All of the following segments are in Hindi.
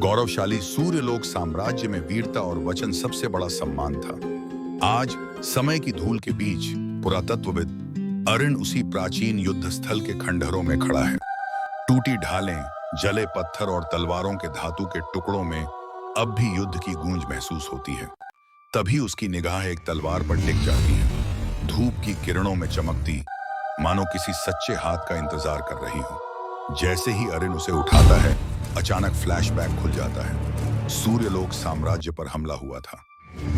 गौरवशाली सूर्यलोक साम्राज्य में वीरता और वचन सबसे बड़ा सम्मान था। आज समय की धूल के बीच पुरातत्वविद अरिन उसी प्राचीन युद्ध स्थल के खंडहरों में खड़ा है। टूटी ढालें, जले पत्थर और तलवारों के धातु के टुकड़ों में अब भी युद्ध की गूंज महसूस होती है। तभी उसकी निगाह एक तलवार पर टिक जाती है, धूप की किरणों में चमकती, मानो किसी सच्चे हाथ का इंतजार कर रही हो। जैसे ही अरिन उसे उठाता है, अचानक फ्लैशबैक खुल जाता है। सूर्यलोक साम्राज्य पर हमला हुआ था।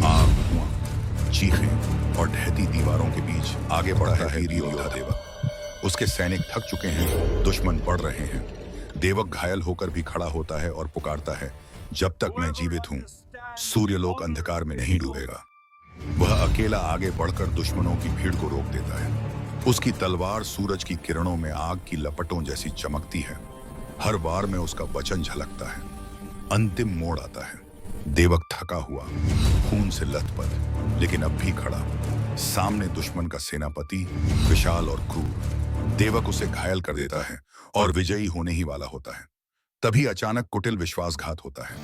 आग, धुआं, चीखें और ढहती दीवारों के बीच आगे बढ़ा है वीर योद्धा देवक। उसके सैनिक थक चुके हैं, दुश्मन बढ़ रहे हैं। देवक घायल होकर भी खड़ा होता है और पुकारता है, जब तक मैं जीवित हूं, सूर्यलोक अंधकार में नहीं डूबेगा। वह अकेला आगे बढ़कर दुश्मनों की भीड़ को रोक देता है। उसकी तलवार सूरज की किरणों में आग की लपटों जैसी चमकती है। हर वार में उसका वचन झलकता है। अंतिम मोड़ आता है। देवक थका हुआ, खून से लथपथ, लेकिन अब भी खड़ा। सामने दुश्मन का सेनापति, विशाल और क्रूर। देवक उसे घायल कर देता है और विजयी होने ही वाला होता है। तभी अचानक कुटिल विश्वासघात होता है।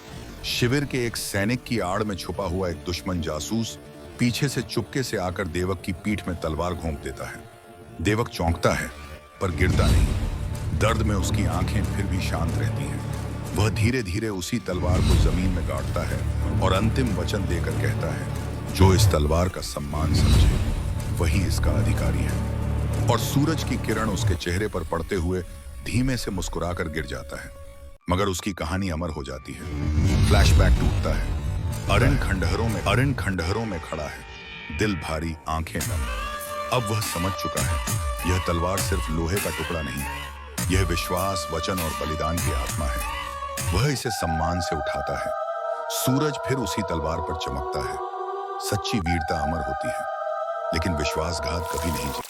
शिविर के एक सैनिक की आड़ में छुपा हुआ एक दुश्मन जासूस पीछे से चुपके से आकर देवक की पीठ में तलवार घोंप देता है। देवक चौंकता है, पर गिरता नहीं। दर्द में उसकी आंखें फिर भी शांत रहती हैं। वह धीरे धीरे उसी तलवार को जमीन में गाड़ता है और अंतिम वचन देकर कहता है, जो इस तलवार का सम्मान समझे, वही इसका अधिकारी है। और सूरज की किरण उसके चेहरे पर पड़ते हुए धीमे से मुस्कुराकर गिर जाता है। मगर उसकी कहानी अमर हो जाती है। फ्लैशबैक टूटता है। अरिन खंडहरों में खड़ा है, दिल भारी, आंखें नम। अब वह समझ चुका है, यह तलवार सिर्फ लोहे का टुकड़ा नहीं, यह विश्वास, वचन और बलिदान की आत्मा है। वह इसे सम्मान से उठाता है। सूरज फिर उसी तलवार पर चमकता है। सच्ची वीरता अमर होती है, लेकिन विश्वासघात कभी नहीं जीता।